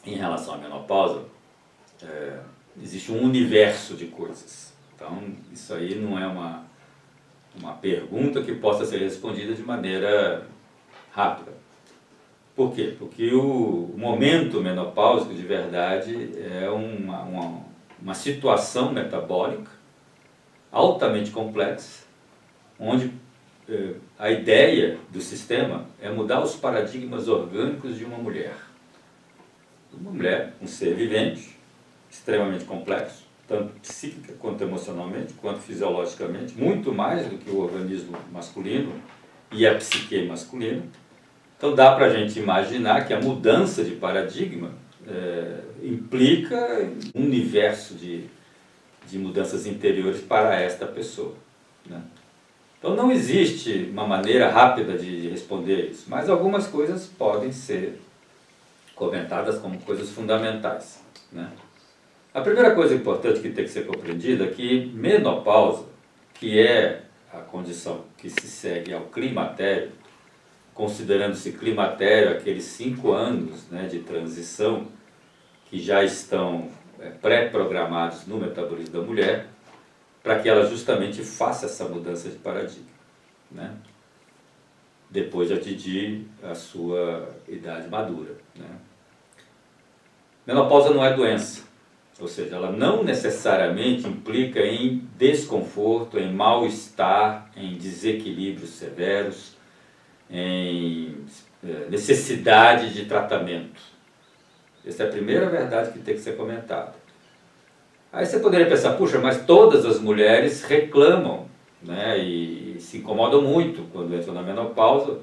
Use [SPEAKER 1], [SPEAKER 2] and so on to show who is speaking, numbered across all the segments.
[SPEAKER 1] em relação à menopausa, existe um universo de coisas. Então, isso aí não é uma pergunta que possa ser respondida de maneira rápida. Por quê? Porque o momento menopáusico, de verdade, é uma situação metabólica altamente complexa, onde a ideia do sistema é mudar os paradigmas orgânicos de uma mulher. Uma mulher, um ser vivente, extremamente complexo, tanto psíquica quanto emocionalmente, quanto fisiologicamente, muito mais do que o organismo masculino e a psique masculina. Então dá para a gente imaginar que a mudança de paradigma implica um universo de mudanças interiores para esta pessoa, né? Então não existe uma maneira rápida de responder isso, mas algumas coisas podem ser comentadas como coisas fundamentais, né? A primeira coisa importante que tem que ser compreendida é que menopausa, que é a condição que se segue ao climatério, considerando-se climatério aqueles 5 anos, né, de transição que já estão pré-programados no metabolismo da mulher, para que ela justamente faça essa mudança de paradigma, né, depois de atingir a sua idade madura, né. Menopausa não é doença, ou seja, ela não necessariamente implica em desconforto, em mal-estar, em desequilíbrios severos, em necessidade de tratamento. Essa é a primeira verdade que tem que ser comentada. Aí você poderia pensar, puxa, mas todas as mulheres reclamam, né, e se incomodam muito quando entram na menopausa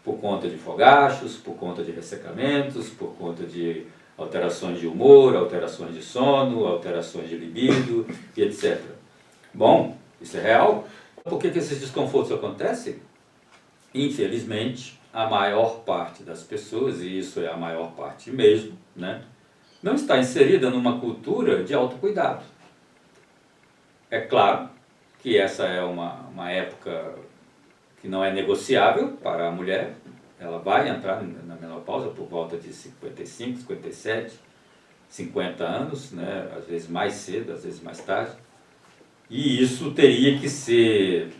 [SPEAKER 1] por conta de fogachos, por conta de ressecamentos, por conta de alterações de humor, alterações de sono, alterações de libido e etc. Bom, isso é real. Por que esses desconfortos acontecem? Infelizmente, a maior parte das pessoas, e isso é a maior parte mesmo, né, não está inserida numa cultura de autocuidado. É claro que essa é uma época que não é negociável para a mulher. Ela vai entrar na menopausa por volta de 55, 57, 50 anos, né, às vezes mais cedo, às vezes mais tarde. E isso teria que ser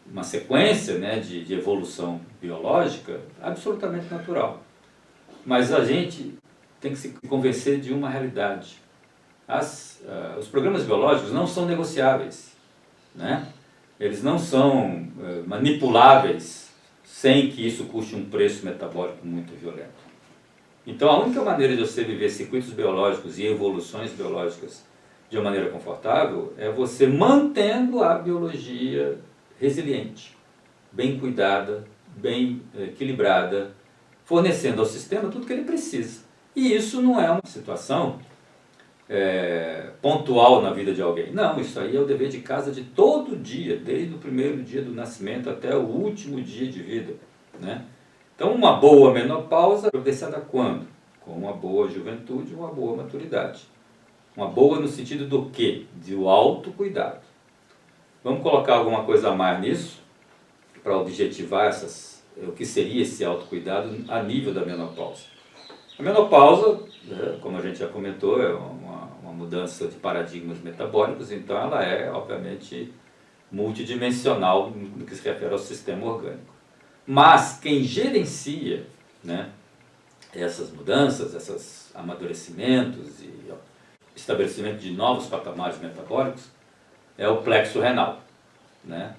[SPEAKER 1] uma sequência, né, de evolução biológica absolutamente natural. Mas a gente tem que se convencer de uma realidade. Os programas biológicos não são negociáveis, né? Eles não são manipuláveis sem que isso custe um preço metabólico muito violento. Então a única maneira de você viver circuitos biológicos e evoluções biológicas de uma maneira confortável é você mantendo a biologia resiliente, bem cuidada, bem equilibrada, fornecendo ao sistema tudo que ele precisa. E isso não é uma situação pontual na vida de alguém. Não, isso aí é o dever de casa de todo dia, desde o primeiro dia do nascimento até o último dia de vida, né? Então uma boa menopausa providenciada quando? Com uma boa juventude, uma boa maturidade. Uma boa no sentido do quê? Do autocuidado. Vamos colocar alguma coisa a mais nisso, para objetivar o que seria esse autocuidado a nível da menopausa. A menopausa, como a gente já comentou, é uma mudança de paradigmas metabólicos, então ela é, obviamente, multidimensional no que se refere ao sistema orgânico. Mas quem gerencia, né, essas mudanças, esses amadurecimentos e estabelecimento de novos patamares metabólicos é o plexo renal, né?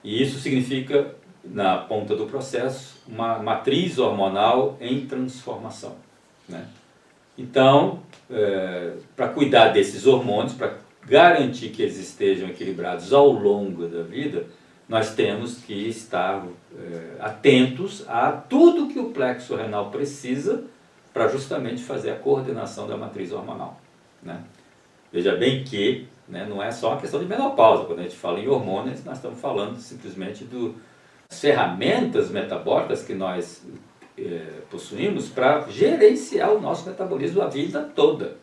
[SPEAKER 1] E isso significa, na ponta do processo, uma matriz hormonal em transformação, né? Então, para cuidar desses hormônios, para garantir que eles estejam equilibrados ao longo da vida, nós temos que estar atentos a tudo que o plexo renal precisa para justamente fazer a coordenação da matriz hormonal, né? Veja bem que, né, não é só uma questão de menopausa. Quando a gente fala em hormônios, nós estamos falando simplesmente das ferramentas metabólicas que nós possuímos para gerenciar o nosso metabolismo a vida toda.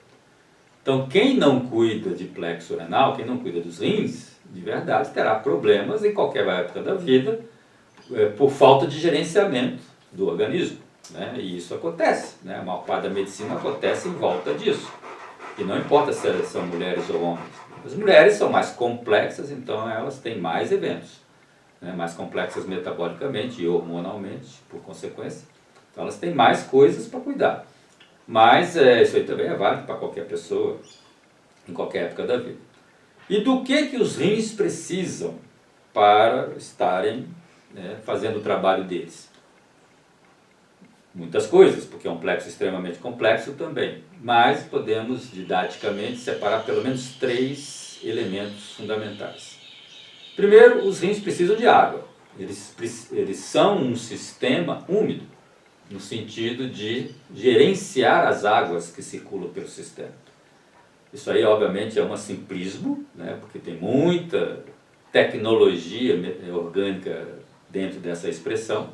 [SPEAKER 1] Então, quem não cuida de plexo renal, quem não cuida dos rins, de verdade, terá problemas em qualquer época da vida por falta de gerenciamento do organismo, né? E isso acontece, né? A maior parte da medicina acontece em volta disso. E não importa se são mulheres ou homens. As mulheres são mais complexas, então elas têm mais eventos, né? Mais complexas metabolicamente e hormonalmente, por consequência. Então elas têm mais coisas para cuidar. Mas isso aí também é válido para qualquer pessoa, em qualquer época da vida. E do que os rins precisam para estarem, né, fazendo o trabalho deles? Muitas coisas, porque é um plexo extremamente complexo também. Mas podemos, didaticamente, separar pelo menos 3 elementos fundamentais. Primeiro, os rins precisam de água. Eles são um sistema úmido, no sentido de gerenciar as águas que circulam pelo sistema. Isso aí, obviamente, é um simplismo, né, porque tem muita tecnologia orgânica dentro dessa expressão.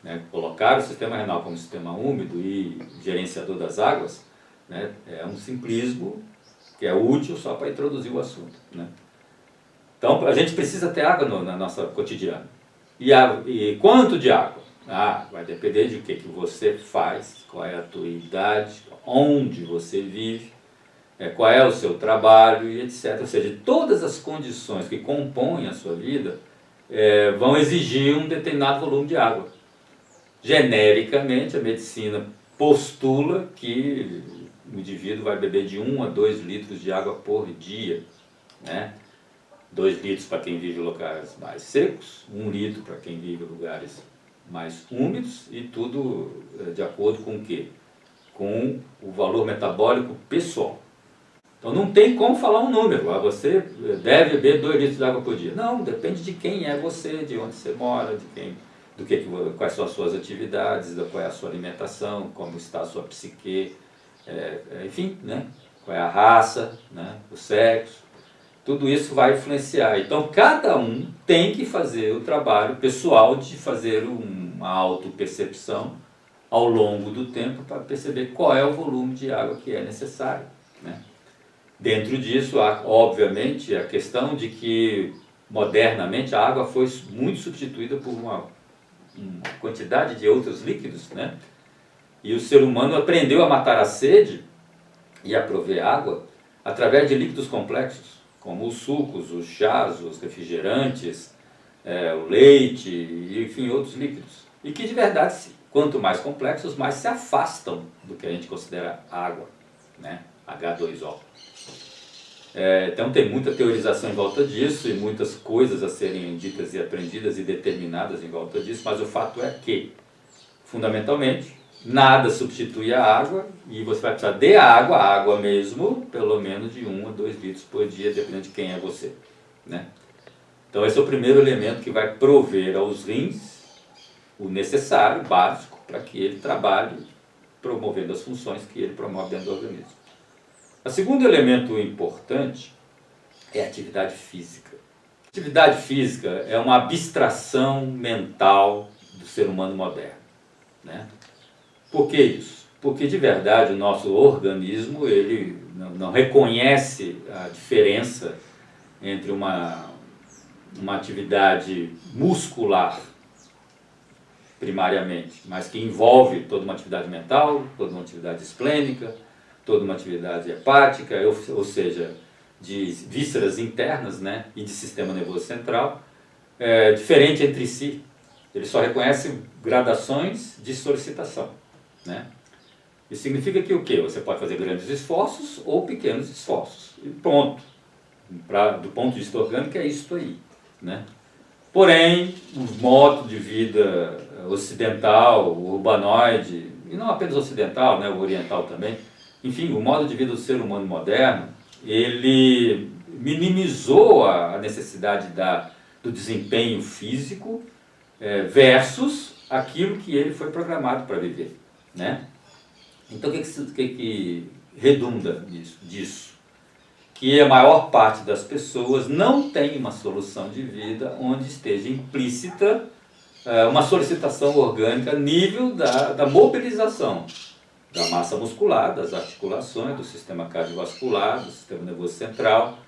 [SPEAKER 1] Né, colocar o sistema renal como sistema úmido e gerenciador das águas, né, é um simplismo que é útil só para introduzir o assunto. Né. Então, a gente precisa ter água na nossa cotidiana. E quanto de água? Vai depender de o que você faz, qual é a tua idade, onde você vive, qual é o seu trabalho e etc. Ou seja, todas as condições que compõem a sua vida vão exigir um determinado volume de água. Genericamente, a medicina postula que o indivíduo vai beber de 1 a 2 litros de água por dia, né? 2 litros para quem vive em locais mais secos, 1 litro para quem vive em lugares mais úmidos, e tudo de acordo com o quê? Com o valor metabólico pessoal. Então não tem como falar um número, você deve beber 2 litros de água por dia. Não, depende de quem é você, de onde você mora, quais são as suas atividades, qual é a sua alimentação, como está a sua psique, enfim, né? Qual é a raça, né? O sexo. Tudo isso vai influenciar. Então, cada um tem que fazer o trabalho pessoal de fazer uma autopercepção ao longo do tempo para perceber qual é o volume de água que é necessário. Né? Dentro disso, há, obviamente, a questão de que, modernamente, a água foi muito substituída por uma quantidade de outros líquidos, né? E o ser humano aprendeu a matar a sede e a prover água através de líquidos complexos, como os sucos, os chás, os refrigerantes, o leite, e, enfim, outros líquidos. E que, de verdade, quanto mais complexos, mais se afastam do que a gente considera água, né? H2O. Então tem muita teorização em volta disso e muitas coisas a serem ditas e aprendidas e determinadas em volta disso, mas o fato é que, fundamentalmente, nada substitui a água e você vai precisar de água mesmo, pelo menos de 1 a 2 litros por dia, dependendo de quem é você. Né? Então esse é o primeiro elemento que vai prover aos rins o necessário, básico, para que ele trabalhe promovendo as funções que ele promove dentro do organismo. O segundo elemento importante é a atividade física. A atividade física é uma abstração mental do ser humano moderno. Né? Por que isso? Porque de verdade o nosso organismo ele não reconhece a diferença entre uma atividade muscular, primariamente, mas que envolve toda uma atividade mental, toda uma atividade esplênica, toda uma atividade hepática, ou seja, de vísceras internas, né, e de sistema nervoso central, diferente entre si. Ele só reconhece gradações de solicitação. Né? Isso significa que o quê? Você pode fazer grandes esforços ou pequenos esforços. E pronto. Do ponto de vista orgânico é isso aí. Né? Porém, o modo de vida ocidental, urbanoide, e não apenas ocidental, né, o oriental também, enfim, o modo de vida do ser humano moderno, ele minimizou a necessidade do desempenho físico versus aquilo que ele foi programado para viver. Né? Então, o que redunda disso? Que a maior parte das pessoas não tem uma solução de vida onde esteja implícita uma solicitação orgânica a nível da mobilização da massa muscular, das articulações, do sistema cardiovascular, do sistema nervoso central,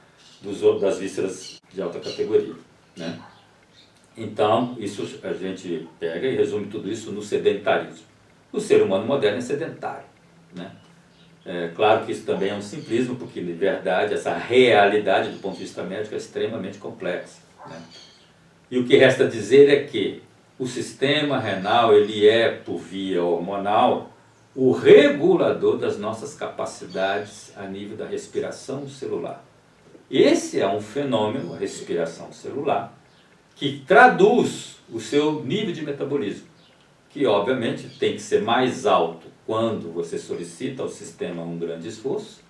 [SPEAKER 1] das vísceras de alta categoria. Né? Então, isso a gente pega e resume tudo isso no sedentarismo. O ser humano moderno é sedentário, né? É claro que isso também é um simplismo, porque, de verdade, essa realidade, do ponto de vista médico, é extremamente complexa, né? E o que resta dizer é que o sistema renal, ele é, por via hormonal, o regulador das nossas capacidades a nível da respiração celular. Esse é um fenômeno, a respiração celular, que traduz o seu nível de metabolismo, que obviamente tem que ser mais alto quando você solicita ao sistema um grande esforço,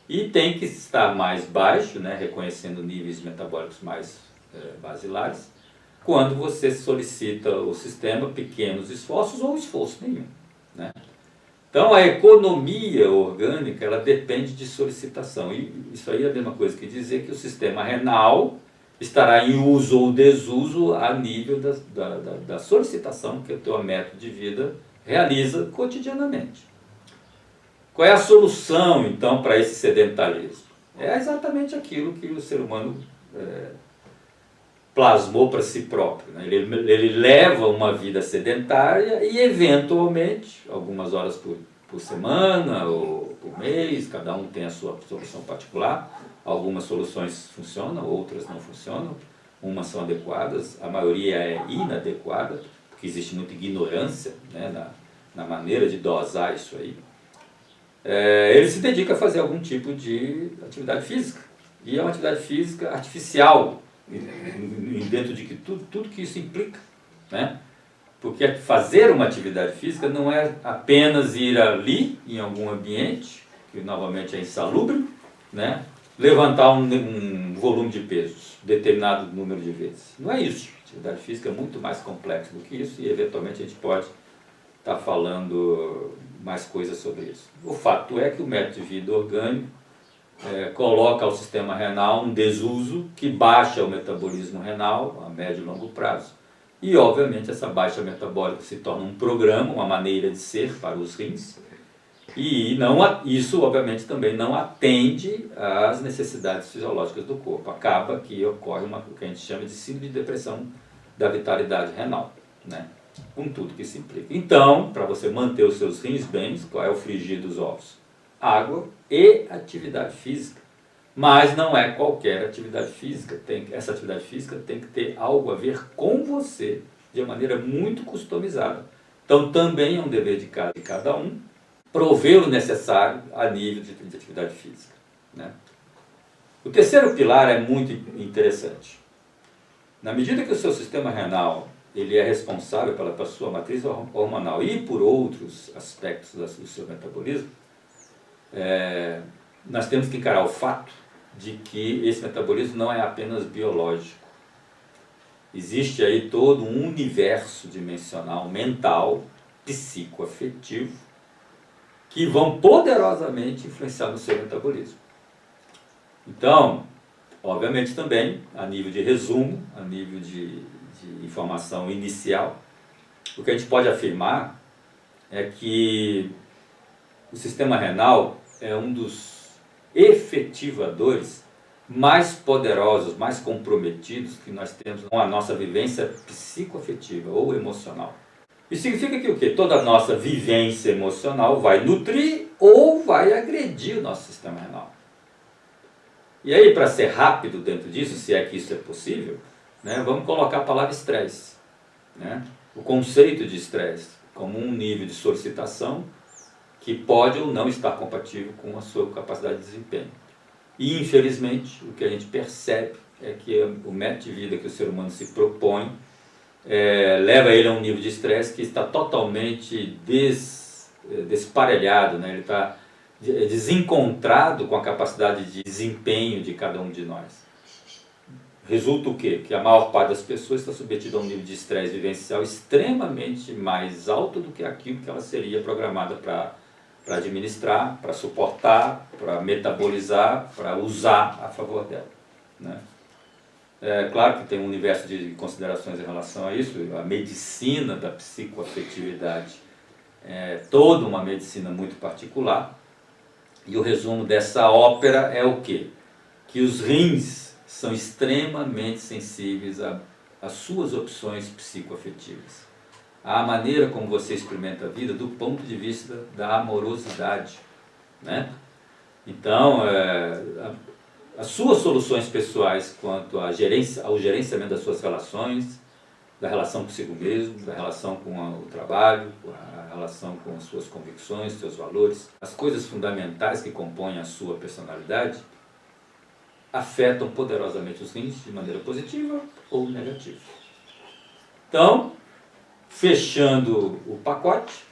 [SPEAKER 1] e tem que estar mais baixo, né, reconhecendo níveis metabólicos mais basilares, quando você solicita ao sistema pequenos esforços ou esforço nenhum, né? Então a economia orgânica, ela depende de solicitação, e isso aí é a mesma coisa que dizer que o sistema renal estará em uso ou desuso a nível da solicitação que o teu método de vida realiza cotidianamente. Qual é a solução, então, para esse sedentarismo? É exatamente aquilo que o ser humano plasmou para si próprio, né? Ele leva uma vida sedentária e, eventualmente, algumas horas por semana ou por mês, cada um tem a sua solução particular. Algumas soluções funcionam, outras não funcionam. Umas são adequadas, a maioria é inadequada, porque existe muita ignorância, né, na maneira de dosar isso aí. Ele se dedica a fazer algum tipo de atividade física. E é uma atividade física artificial, dentro de que tudo que isso implica, né? Porque fazer uma atividade física não é apenas ir ali, em algum ambiente, que novamente é insalubre, né? Levantar um volume de pesos, determinado número de vezes. Não é isso. A atividade física é muito mais complexa do que isso, e eventualmente a gente pode estar falando mais coisas sobre isso. O fato é que o método de vida orgânico coloca ao sistema renal um desuso que baixa o metabolismo renal a médio e longo prazo. E, obviamente, essa baixa metabólica se torna um programa, uma maneira de ser para os rins. E isso, obviamente, também não atende às necessidades fisiológicas do corpo. Acaba que ocorre o que a gente chama de síndrome de depressão da vitalidade renal, né? Com tudo que isso implica. Então, para você manter os seus rins bem, qual é o frigir dos ovos? Água e atividade física. Mas não é qualquer atividade física. Essa atividade física tem que ter algo a ver com você, de maneira muito customizada. Então, também é um dever de cada um prover o necessário a nível de atividade física, né? O terceiro pilar é muito interessante. Na medida que o seu sistema renal ele é responsável pela sua matriz hormonal e por outros aspectos do seu metabolismo, nós temos que encarar o fato de que esse metabolismo não é apenas biológico. Existe aí todo um universo dimensional mental, psicoafetivo, que vão poderosamente influenciar no seu metabolismo. Então, obviamente também, a nível de resumo, a nível de informação inicial, o que a gente pode afirmar é que o sistema renal é um dos efetivadores mais poderosos, mais comprometidos que nós temos com a nossa vivência psicoafetiva ou emocional. Isso significa que o quê? Toda a nossa vivência emocional vai nutrir ou vai agredir o nosso sistema renal. E aí, para ser rápido dentro disso, se é que isso é possível, né, vamos colocar a palavra estresse, né? O conceito de estresse como um nível de solicitação que pode ou não estar compatível com a sua capacidade de desempenho. E, infelizmente, o que a gente percebe é que o método de vida que o ser humano se propõe leva ele a um nível de estresse que está totalmente desparelhado, né? Ele está desencontrado com a capacidade de desempenho de cada um de nós. Resulta o quê? Que a maior parte das pessoas está submetida a um nível de estresse vivencial extremamente mais alto do que aquilo que ela seria programada para administrar, para suportar, para metabolizar, para usar a favor dela, né? É claro que tem um universo de considerações em relação a isso. A medicina da psicoafetividade é toda uma medicina muito particular. E o resumo dessa ópera é o quê? Que os rins são extremamente sensíveis às suas opções psicoafetivas. à maneira como você experimenta a vida do ponto de vista da amorosidade, né? Então, as suas soluções pessoais quanto ao gerenciamento das suas relações, da relação consigo mesmo, da relação com o trabalho, a relação com as suas convicções, seus valores, as coisas fundamentais que compõem a sua personalidade, afetam poderosamente os rins de maneira positiva ou negativa. Então, fechando o pacote,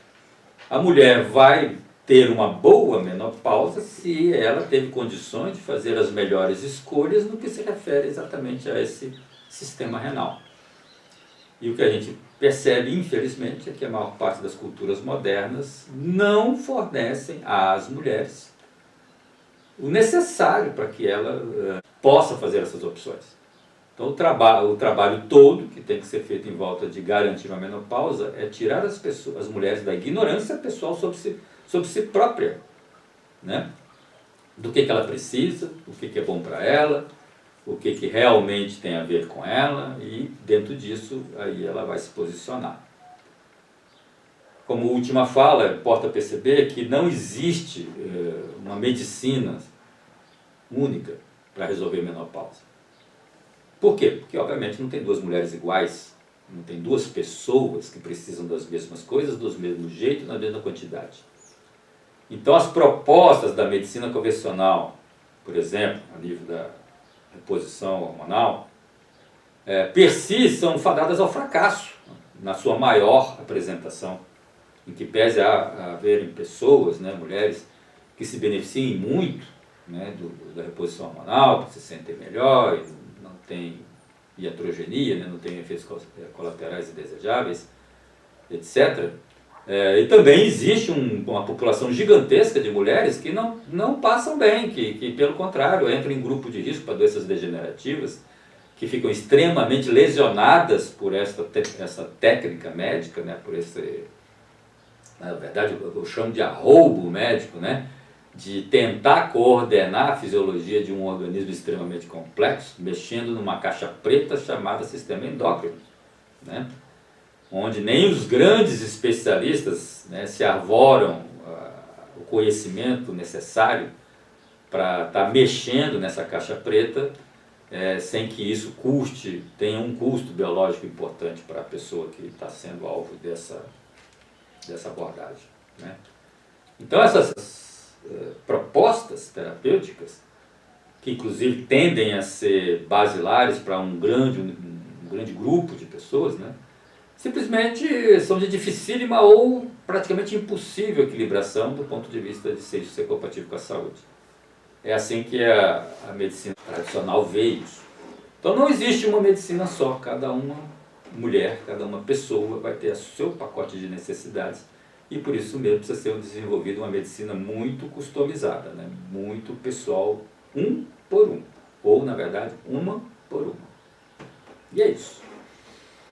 [SPEAKER 1] a mulher vai ter uma boa menopausa se ela teve condições de fazer as melhores escolhas no que se refere exatamente a esse sistema renal. E o que a gente percebe, infelizmente, é que a maior parte das culturas modernas não fornecem às mulheres o necessário para que ela possa fazer essas opções. Então, o trabalho todo que tem que ser feito em volta de garantir uma menopausa é tirar as mulheres da ignorância pessoal sobre si própria, né? Do que ela precisa, o que é bom para ela, o que realmente tem a ver com ela, e dentro disso aí ela vai se posicionar. Como última fala, importa perceber que não existe uma medicina única para resolver a menopausa. Por quê? Porque obviamente não tem duas mulheres iguais, não tem duas pessoas que precisam das mesmas coisas, do mesmo jeito, na mesma quantidade. Então as propostas da medicina convencional, por exemplo, a nível da reposição hormonal, per si são fadadas ao fracasso na sua maior apresentação, em que pese a haverem pessoas, né, mulheres, que se beneficiem muito, né, da reposição hormonal, que se sentem melhor, e não tem iatrogenia, né, não tem efeitos colaterais indesejáveis, etc. E também existe uma população gigantesca de mulheres que não passam bem, que pelo contrário entram em grupo de risco para doenças degenerativas, que ficam extremamente lesionadas por essa técnica médica, né, por esse, na verdade eu chamo de arroubo médico, né, de tentar coordenar a fisiologia de um organismo extremamente complexo, mexendo numa caixa preta chamada sistema endócrino, né, onde nem os grandes especialistas, né, se arvoram o conhecimento necessário para estar mexendo nessa caixa preta, sem que isso tenha um custo biológico importante para a pessoa que está sendo alvo dessa abordagem, né? Então essas propostas terapêuticas, que inclusive tendem a ser basilares para um grande grupo de pessoas, né, simplesmente são de dificílima ou praticamente impossível equilibração do ponto de vista de se isso ser compatível com a saúde. É assim que a medicina tradicional vê isso. Então não existe uma medicina só, cada uma mulher, cada uma pessoa vai ter o seu pacote de necessidades, e por isso mesmo precisa ser desenvolvida uma medicina muito customizada, né? Muito pessoal, um por um, ou na verdade uma por uma. E é isso.